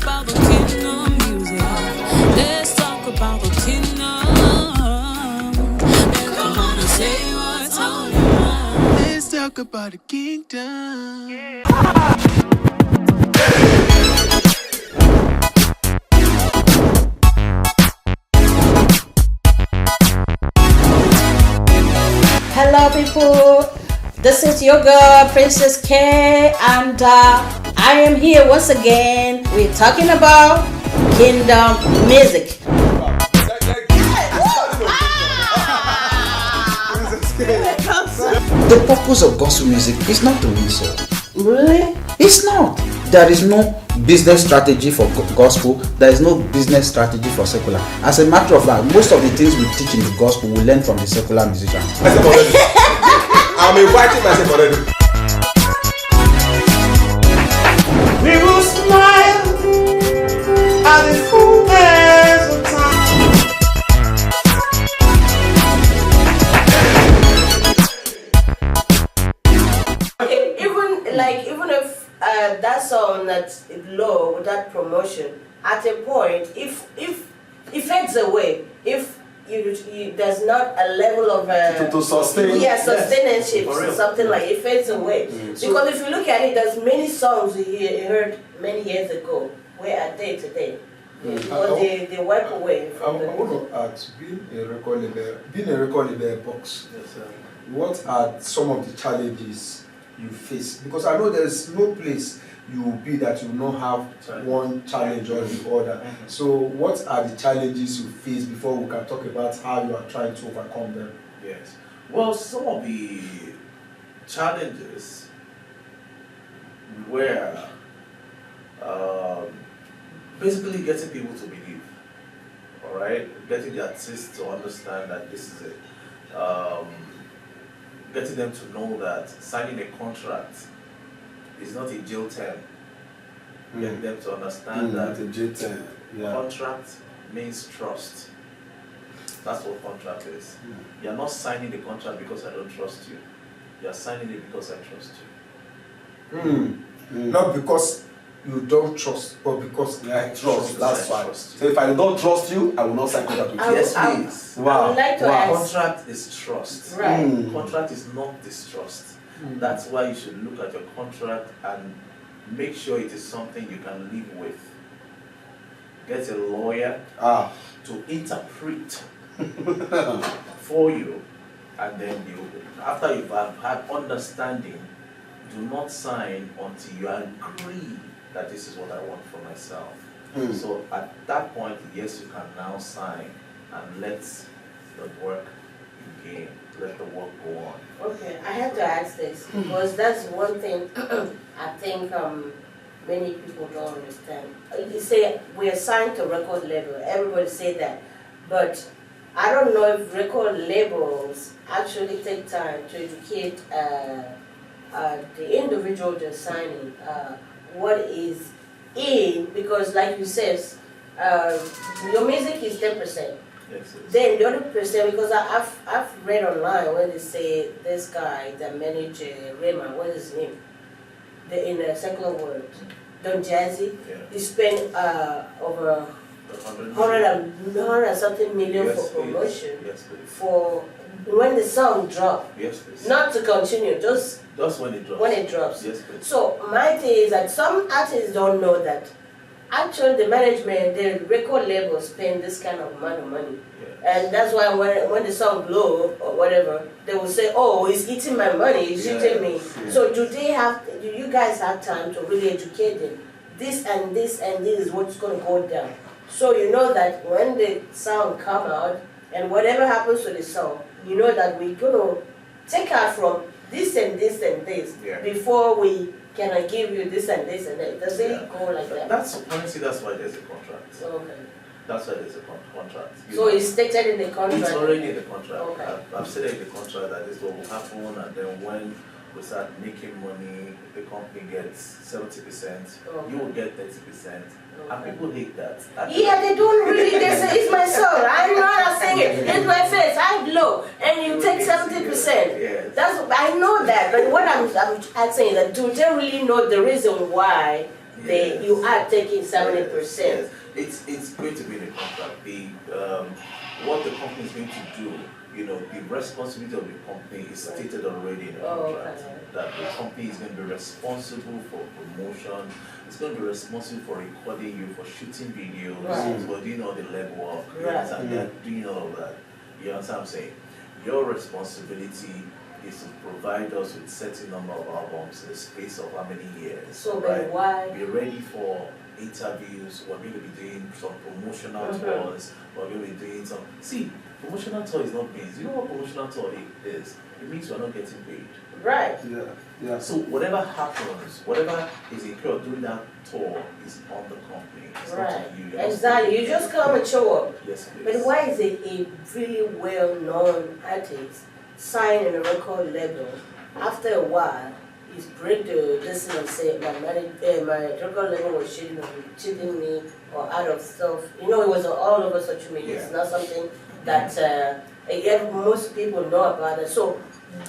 about the kingdom music. Let's talk about the kingdom. Come on and say what's on your mind. Let's talk about the kingdom. Hello people, this is your girl Princess K, and I am here once again. We're talking about kingdom music. The purpose of gospel music is not to win soul. Really? It's not. There is no business strategy for gospel. There is no business strategy for secular. As a matter of fact, most of the things we teach in the gospel we learn from the secular musicians. I'm inviting myself already. We will smile at the fullness of time. Even if that song that's low with that promotion, at a point, if it fades away, if there's not a level of to sustain, sustainship, something like it fades away. Because if you look at it, there's many songs you heard many years ago. Where are they today? Because they wipe away. I want to ask, being a record label box, what are some of the challenges you face? Because I know there's no place you will be that you will not have one challenge or the other. So what are the challenges you face before we can talk about how you are trying to overcome them? Yes. Well, some of the challenges were basically getting people to believe, all right? Getting the artists to understand that this is it. Getting them to know that signing a contract is not a jail term. Getting them to understand that a jail term. Contract means trust. That's what contract is. You're not signing the contract because I don't trust you. You're signing it because I trust you. Not because you don't trust, but because I trust. That's why. So if I don't trust you, I will not sign contract with you. Yes, please. I would like to ask. Contract is trust. Right. Contract is not distrust. That's why you should look at your contract and make sure it is something you can live with. Get a lawyer to interpret for you, and then after you've had understanding, do not sign until you agree that this is what I want for myself. So at that point, yes, you can now sign and let the work begin, let the work go on. Okay, I have to ask this because that's one thing I think many people don't understand. You say we are signed to record label, everybody say that, but I don't know if record labels actually take time to educate the individual they're signing what is in, because like you said, your music is 10%. Yes, Then the other percent, because I've read online where they say this guy, the manager Raymond, what is his name? In the secular world, Don Jazzy, he spent over 100 and something million for promotion. Yes, please. For when the song dropped. Yes, please. Not to continue, just when it drops. When it drops. Yes, please. So my thing is that some artists don't know that actually the management, the record label spend this kind of amount of money. Yes. And that's why when the song blow or whatever, they will say, oh, he's eating my money, he's cheating me. Yes. So do you guys have time to really educate them? This and this and this is what's going to go down. So you know that when the song come out and whatever happens to the song, you know that we're going to take out from this and this and this before we can give you this and this and that. Does it go like that? Honestly, that's why there's a contract. Okay. That's why there's a contract. So it's stated in the contract? It's already in the contract. Okay. I've said in the contract that this is what will happen, and then when we start making money, the company gets 70%, you will get 30%. And people hate that. Yeah, they don't really. They say it's my song. I'm not singing. It's my face. I blow, and you take 70%. Yes. That's I know that. But what I'm asking is that do they really know the reason why you are taking 70%. Yes. It's going to be the contract. What the company is going to do, the responsibility of the company is stated already in the contract. Okay. That the company is going to be responsible for promotion, it's going to be responsible for recording you, for shooting videos, Right. for doing all the legwork, Right. and they're doing all of that. You understand what I'm saying? Your responsibility is to provide us with certain number of albums in the space of how many years. So right? then why? Be ready for interviews. We're going to be doing some promotional tours. We're going to be doing some. See, promotional tour is not paid. You know what promotional tour is? It means we're not getting paid. Right. Yeah. So whatever happens, whatever is incurred during that tour is on the company. It's Right. not on you. You're not Exactly. paid. You just come and show up. Yes, please. But why is a really well-known artist sign in a record label, after a while, he's break this and say my record label was cheating me or out of stuff. It was all over social media. It's not something that most people know about it. So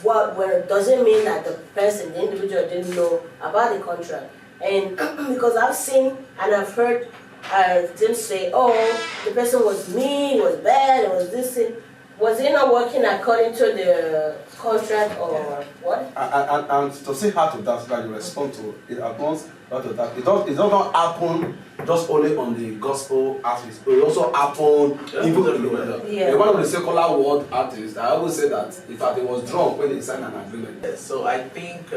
does it mean that the person, the individual, didn't know about the contract? And because I've seen and I've heard them say, oh, the person was mean, was bad, it was this thing. Was he not working according to the contract or what? And to say how to that you respond to it happens how to that. It does not happen just only on the gospel artists, but it also happen even in one of the secular world artists. I always say that in fact it was drunk when they signed an agreement. Yes, so I think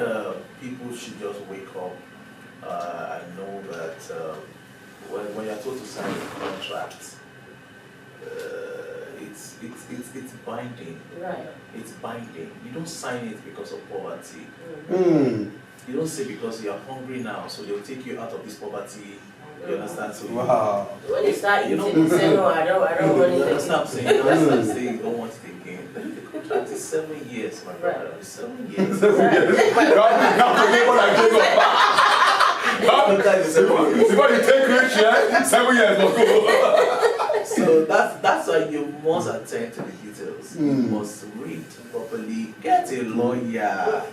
people should just wake up and know that when you're told to sign a contract, it's binding. Right. It's binding. You don't sign it because of poverty. You don't say because you are hungry now, so they'll take you out of this poverty. You understand? So Wow. When you start eating, you say, no, I don't want you it. understand what I'm saying? You understand saying you don't want it again. The contract is 7 years, my brother. It's 7 years. Before you take rich, 7 years must go. So that's why you must attend to the details. You must read properly. Get a lawyer.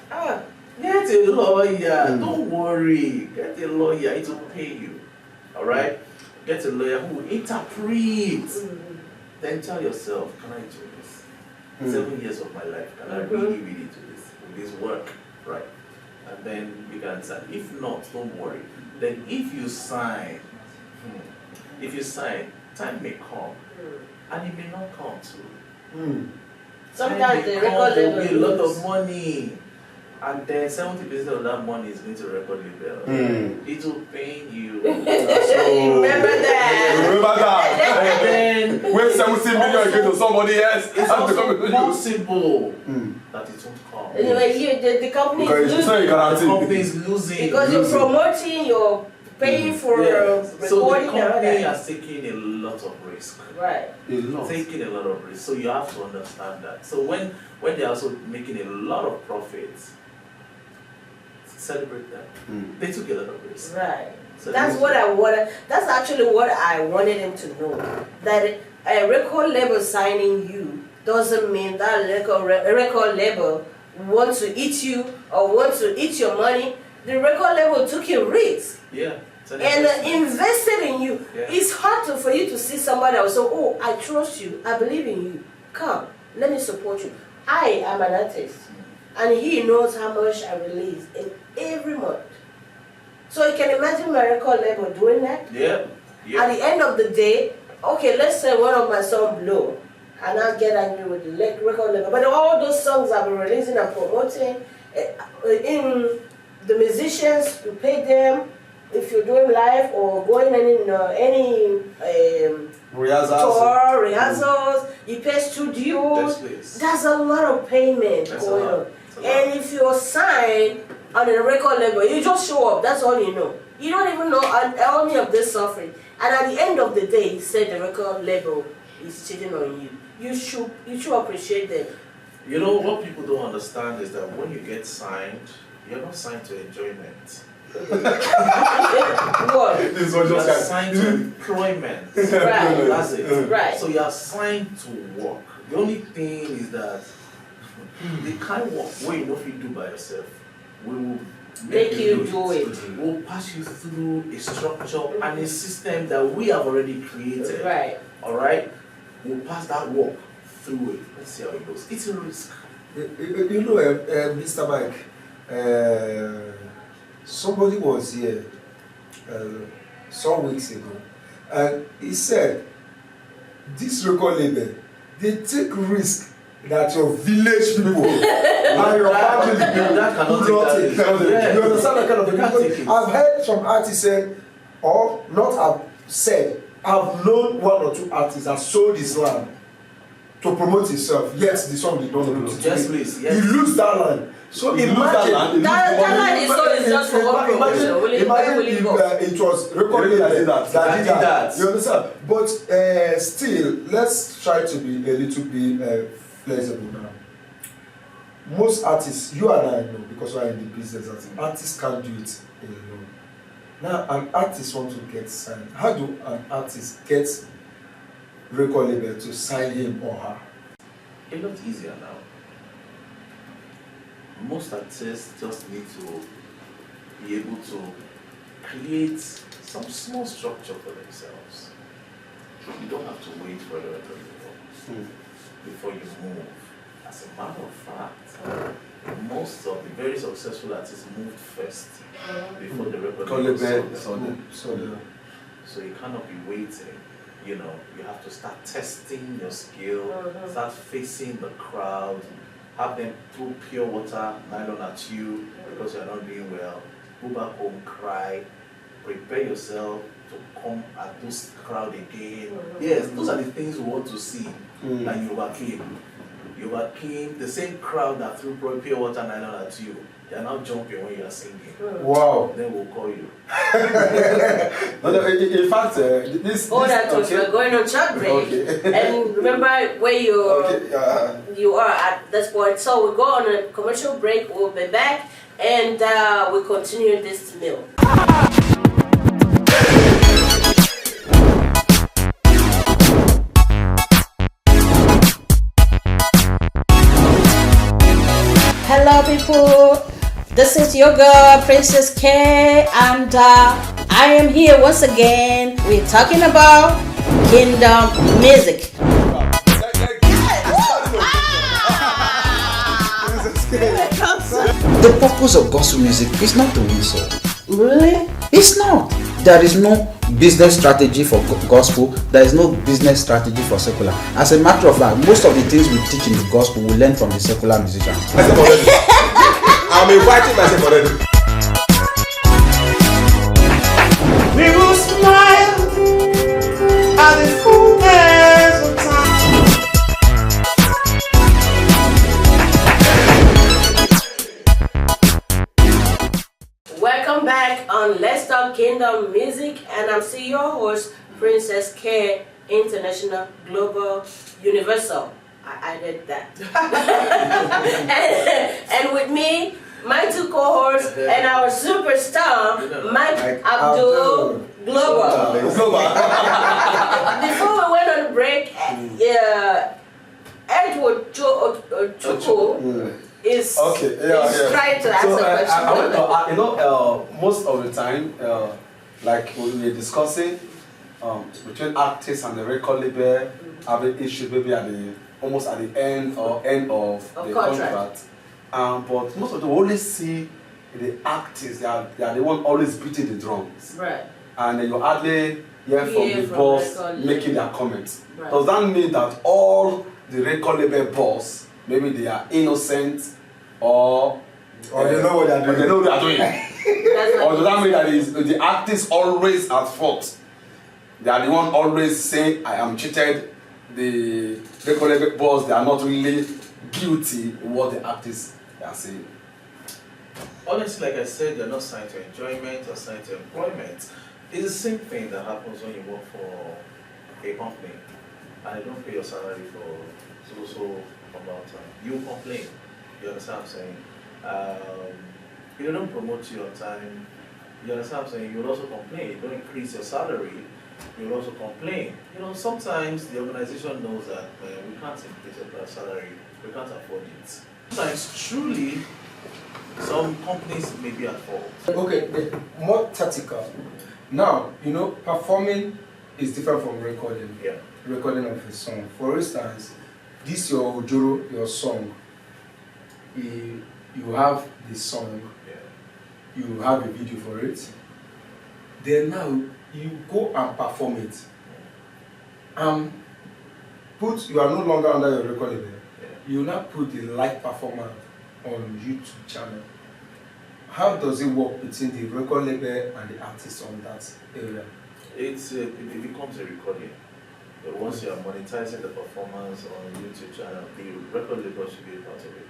Get a lawyer. Don't worry. Get a lawyer. It will pay you. All right. Get a lawyer who will interpret. Then tell yourself, can I do this? 7 years of my life. Can I really do this? Will this work? Right. And then you can sign. If not, don't worry. Then if you sign, time may come, and it may not come too. Sometimes the record there will be a lot label of money, and then 70% of that money is going to record label. It will pain you. Remember that. Remember that. And then When 70 million again to somebody else, it's also possible that it won't come. Anyway, the company Because is it's not a losing. The guarantee. company is losing. Because you're promoting, you're paying for So the recording and all company that. has taken a lot of risk. Right. A lot. Taking a lot of risk. So you have to understand that. So when they're also making a lot of profits, celebrate them. They took a lot of risk. Right. So That's what I wanted. That's actually what I wanted him to know. That a record label signing you doesn't mean that record label wants to eat you or wants to eat your money. The record label took a risk Yeah. It's an and investment. invested in you. Yeah. It's hard for you to see somebody else. So, oh, I trust you. I believe in you. Come, let me support you. I am an artist, and he knows how much I release in every month. So you can imagine my record label doing that. Yeah. At the end of the day, okay, let's say one of my songs blow, and I'll get angry with the record label. But all those songs I've been releasing and promoting, in the musicians, you pay them. If you're doing live or going any rehearsals, you pay studios. That's a lot of payment going on. And if you're signed on a record label, you just show up. That's all you know. You don't even know any of this suffering. And at the end of the day, you said the record label is cheating on you. You should appreciate them. You know what people don't understand is that when you get signed, you're not signed to enjoyment. What? This You was are just signed to employment. Right. That's it. Right. So you are signed to work. The only thing is that the kind of work where you know if you do by yourself, we will make you do it. We'll pass you through a structure and a system that we have already created. Right. All right? We'll pass that work through it. Let's see how it goes. It's a risk. You know, Mr. Mike, somebody was here some weeks ago, and he said, this record label, they take risk that your village people and your family people do not take care of it. You understand that kind of thing? Because I've heard some artists say, or not have said, I've known one or two artists that sold his land to promote himself, yet the song did not promote. Yes, please. Yes. He lose that land. So imagine that land is just for one promotion. Imagine if it was recorded that did that. You understand? But still, let's try to be a little bit flexible now. Most artists, you and I know, because we are in the business, that artists can't do it alone. Now, an artist wants to get signed. How do an artist get record label to sign him or her? A lot easier now. Most artists just need to be able to create some small structure for themselves. You don't have to wait for the record label before you move. As a matter of fact, most of the very successful artists moved first before the record label. So you cannot be waiting. You know, you have to start testing your skill, start facing the crowd, have them throw pure water, nylon at you because you're not doing well, go back home, cry, prepare yourself to come at this crowd again. Yes, those are the things we want to see, and you overcame. You overcame the same crowd that threw pure water, nylon at you. They are now jumping when you are singing. Wow. Then we'll call you. In fact, this. We're going on short break. Okay. And remember where you are at this point. So we go on a commercial break. We'll be back and we'll continue this meal. Hello, people. This is your girl, Princess K, and I am here once again. We're talking about Kingdom Music. The purpose of gospel music is not to win soul. Really? It's not. There is no business strategy for gospel. There is no business strategy for secular. As a matter of fact, most of the things we teach in the gospel we learn from the secular musicians. I'm inviting myself already. We will smile at the fullness of time. Welcome back on Let's Talk Kingdom Music, and I'm still your host, Princess K, International, Global, Universal. I did that. and with me, my two co-hosts and our superstar, Mike Abdul, Global. Before we went on break, Edward Chukwu is trying to ask a question. Most of the time, like we were discussing, between artists and the record label, having issues maybe almost at the end of the contract. But most of them only see the artists, they are the one always beating the drums. Right. And then you hardly hear from the boss making their comments. Right. Does that mean that all the record label boss, maybe they are innocent or they know what they are doing? Or does that mean that the artists always at fault? They are the one always saying, I am cheated. The record label boss, they are not really guilty of what the artists are saying. Honestly, like I said, you're not signed to enjoyment or signed to employment. It's the same thing that happens when you work for a company and they don't pay your salary for so amount of time. You complain. You understand what I'm saying? If they don't promote you on time, you understand what I'm saying? You will also complain. You don't increase your salary, you will also complain. You know, sometimes the organization knows that we can't increase your salary, we can't afford it. Sometimes truly Some companies may be at fault. Okay, more tactical. Now, performing is different from recording. Yeah. Recording of a song. For instance, this your Ojoro, your song. You have the song. Yeah. You have a video for it. Then now you go and perform it. You are no longer under your record label. Yeah. You now put the live performance on YouTube channel. How does it work between the record label and the artist on that area? It becomes a recording. But once you are monetizing the performance on YouTube channel, the record label should be a part of it.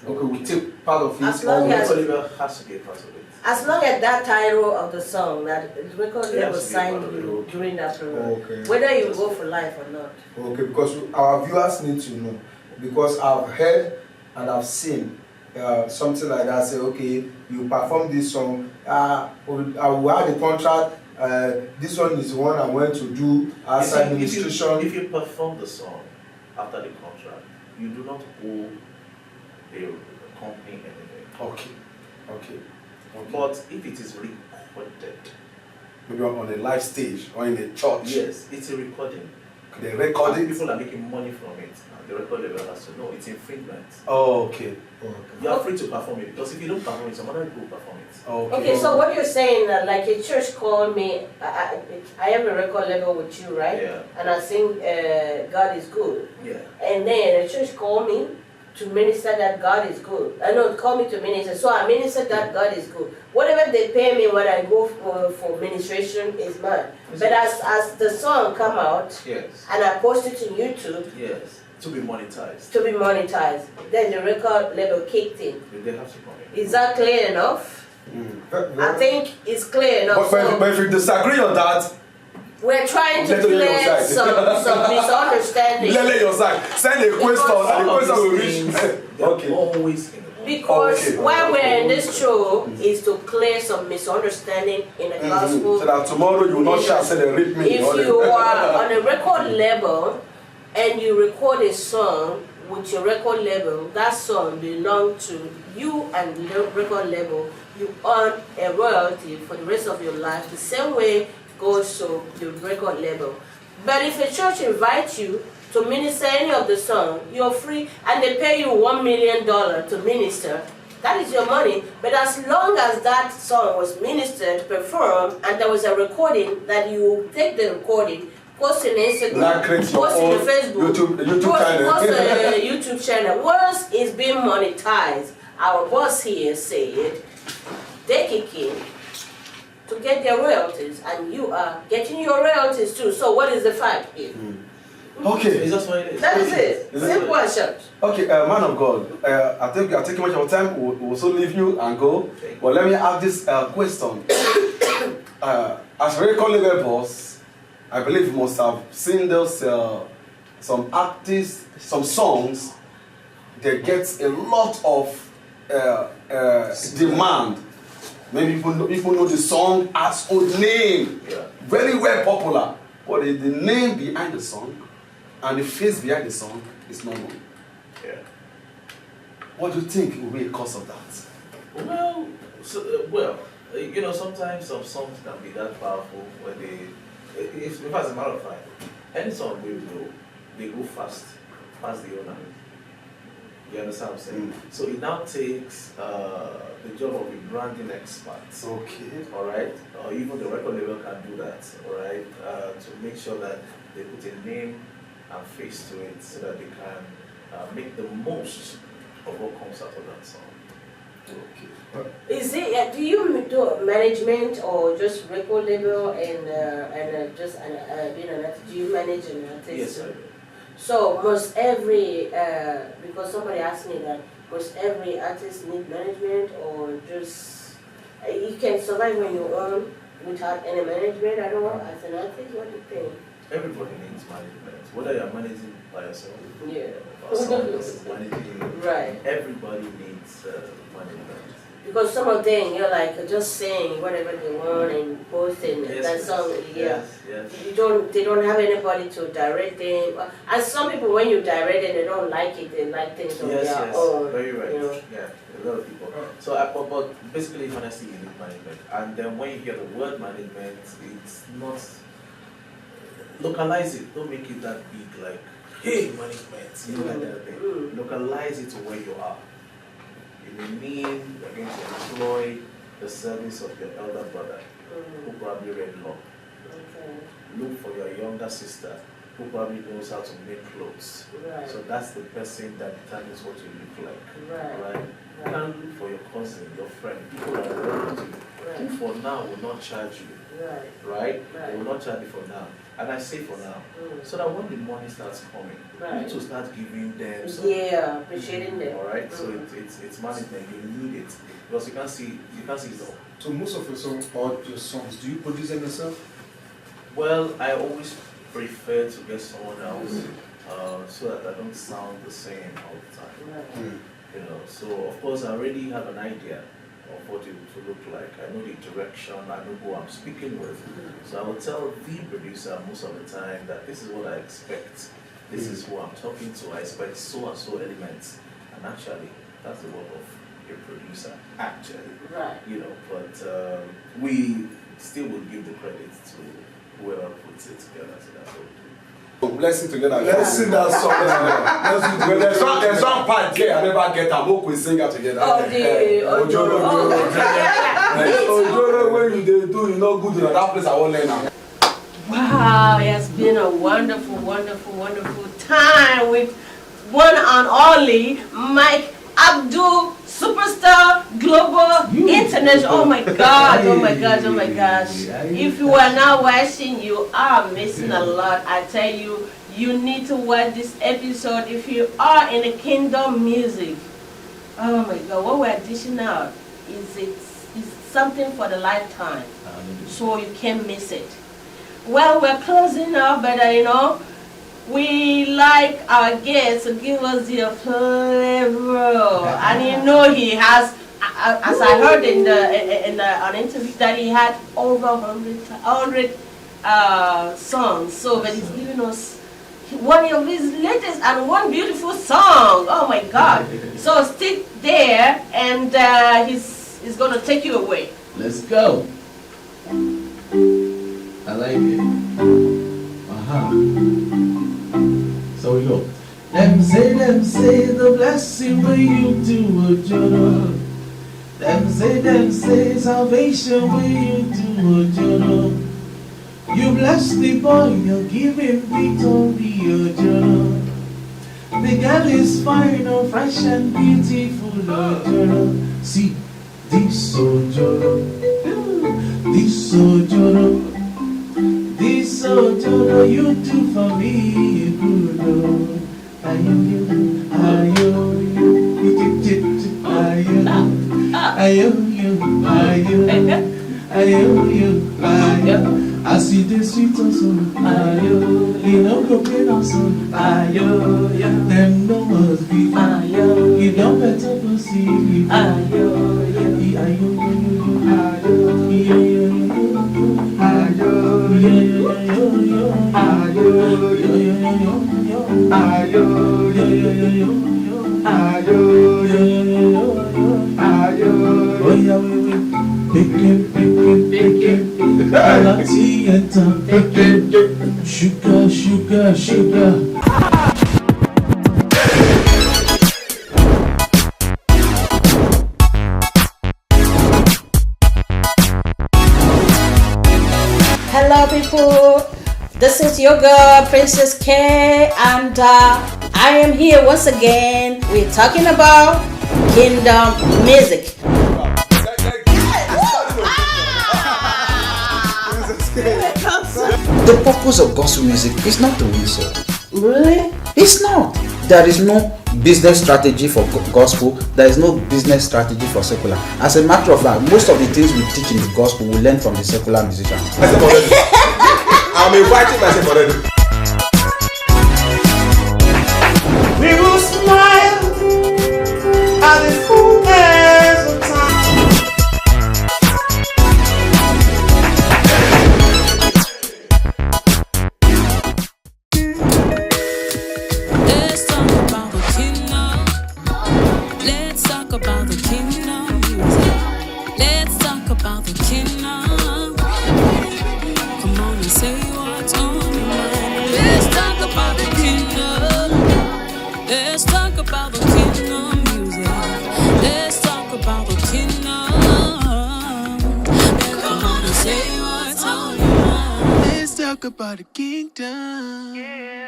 Okay, we take part of it. As long The as- record label has to be a part of it. As long as that title of the song, that the record It label has to be signed part of you it. during that period, Okay. whether you go for life or not. Okay, because our viewers need to know. Because I've heard and I've seen something like that. Say, okay, you perform this song. I will have the contract. This one is the one I want to do as administration. If you perform the song after the contract, you do not owe the company anything. Okay. But if it is recorded, Maybe on a live stage or in a church. yes, it's a recording. They record it. People are making money from it. And the record label has to know it's infringement. Oh, okay. You are free to perform it because if you don't perform it, some other people will perform it. Okay. Okay, so what you're saying, like a church called me, I have a record label with you, right? Yeah. And I sing God is good. Yeah. And then the church called me to minister that God is good. I know, call me to minister. So I minister that God is good. Whatever they pay me when I go for ministration is mine. But as the song come out, Yes. and I post it on YouTube Yes. To be monetized. to be monetized, then the record label kicked in. They have to come in. Is that clear enough? I think it's clear enough. But if you disagree on that, We're trying to Let me clear your side. some misunderstanding. let your side. Send a question and the question will reach. They're Okay. always in the Because Okay. why we're in this show is to clear some misunderstanding in the gospel. So that tomorrow you will not shout, say they read me. If you are on a record label and you record a song with your record label, that song belongs to you and the record label. You earn a royalty for the rest of your life. The same way goes to the record label. But if a church invites you to minister any of the song, you're free, and they pay you $1 million to minister. That is your money. But as long as that song was ministered, performed, and there was a recording, that you take the recording, post it on Instagram, post it on Facebook, post a YouTube channel. Once it's being monetized, our boss here said they kick in to get their royalties, and you are getting your royalties too. So what is the fight here? Okay. Is that what it is? That is it. Simple and short. Okay, man of God, I think we are taking much of your time. We'll also leave you and go. But let me ask this question. As record label boss, I believe you must have seen those some artists, some songs. They get a lot of demand. Maybe people know the song as old name, Yeah. very well popular. But the name behind the song and the face behind the song is not known. Yeah. What do you think will be the cause of that? Well, sometimes some songs can be that powerful when if as a matter of fact, any song they go fast the owner. You understand what I'm saying? So it now takes the job of a branding expert. Okay. All right, or even the record label can do that. All right, to make sure that they put a name and face to it, so that they can make the most of what comes out of that song. Okay. Is it? Do you do management or just record label and just being an artist? Do you manage an artist? Yes, I do. So must every because somebody asked me that, must every artist need management, or just you can survive when you earn without any management? I don't know. As an artist, what do you think? Everybody needs management, whether you're managing by yourself Yeah. or someone else is managing you. Right. Everybody needs management. because some of them you're like just saying whatever they want and posting that song. Yes. They don't have anybody to direct them. And some people, when you direct them, they don't like it. They like things on their own. Very right. You know? Yeah, a lot of people. So, but basically, honesty, you need management. And then when you hear the word management, it's not localize it. Don't make it that big, like, hey, management. You know, like that thing. Localize it to where you are. It may mean you're going to employ the service of your elder brother, who probably read law. Okay. Look for your younger sister, who probably knows how to make clothes. Right. So that's the person that determines what you look like. Right. Right? You can't look for your cousin, your friend, people that are around you, who for now will not charge you. Right? They will not charge you for now. And I say for now, so that when the money starts coming, you need to start giving them something. Yeah, appreciating them. Alright? So it's management, you need it. Because you can't see it all. So most of your songs, or your songs, do you produce them yourself? Well, I always prefer to get someone else so that I don't sound the same all the time. You know, so of course I already have an idea of what it will look like. I know the direction, I know who I'm speaking with. So I will tell the producer most of the time that this is what I expect. This is who I'm talking to. I expect so and so elements. And actually, that's the work of a producer, actually. Right. You know, but we still will give the credit to whoever puts it together. So that's what we do. Let's sing together. Let's sing that song. Let's do it. There's one part there I never get. I'm okay sing it together. Ojoro. Ojoro, when you do, you know good. That place I won't learn now. Wow, it has been a wonderful, wonderful, wonderful time with one and only Mike Abdul, superstar, global, international. Oh my God, oh my gosh, oh my gosh. If you are now watching, you are missing a lot. I tell you, you need to watch this episode if you are in the kingdom music. Oh my God, what we're dishing out is something for the lifetime. So you can't miss it. Well, we're closing up, but you know, we like our guests to give us their flavor, and you know he has, as I heard in an interview, that he had over 100 songs. So, but he's giving us one of his latest and one beautiful song. Oh my God! So stick there, and he's gonna take you away. Let's go. I like it. So we go. Them say the blessing will you do what you know. Them say salvation will you do what you know. You bless the boy, you're giving victory, oh Jono. The girl is fine, oh, fresh and beautiful, oh Jono. See, this oh Jono, this oh Jono. This oh Jono, you do for me good, oh. Ayo, as you do sweet also, ayo, you know go pain also, ayo, them no must be, ayo, you don't better go see, ayo, sugar. Hello people, this is your girl Princess K, and I am here once again. We're talking about kingdom music. The purpose of gospel music is not to win soul. Really? It's not. There is no business strategy for gospel. There is no business strategy for secular. As a matter of fact, most of the things we teach in the gospel we learn from the secular musicians. I'm inviting myself already. We will smile at the fullness of time. say what's on your mind. Let's talk about the kingdom. Let's talk about the kingdom music. Let's talk about the kingdom. Come on and say what's on your mind. Let's talk about the kingdom.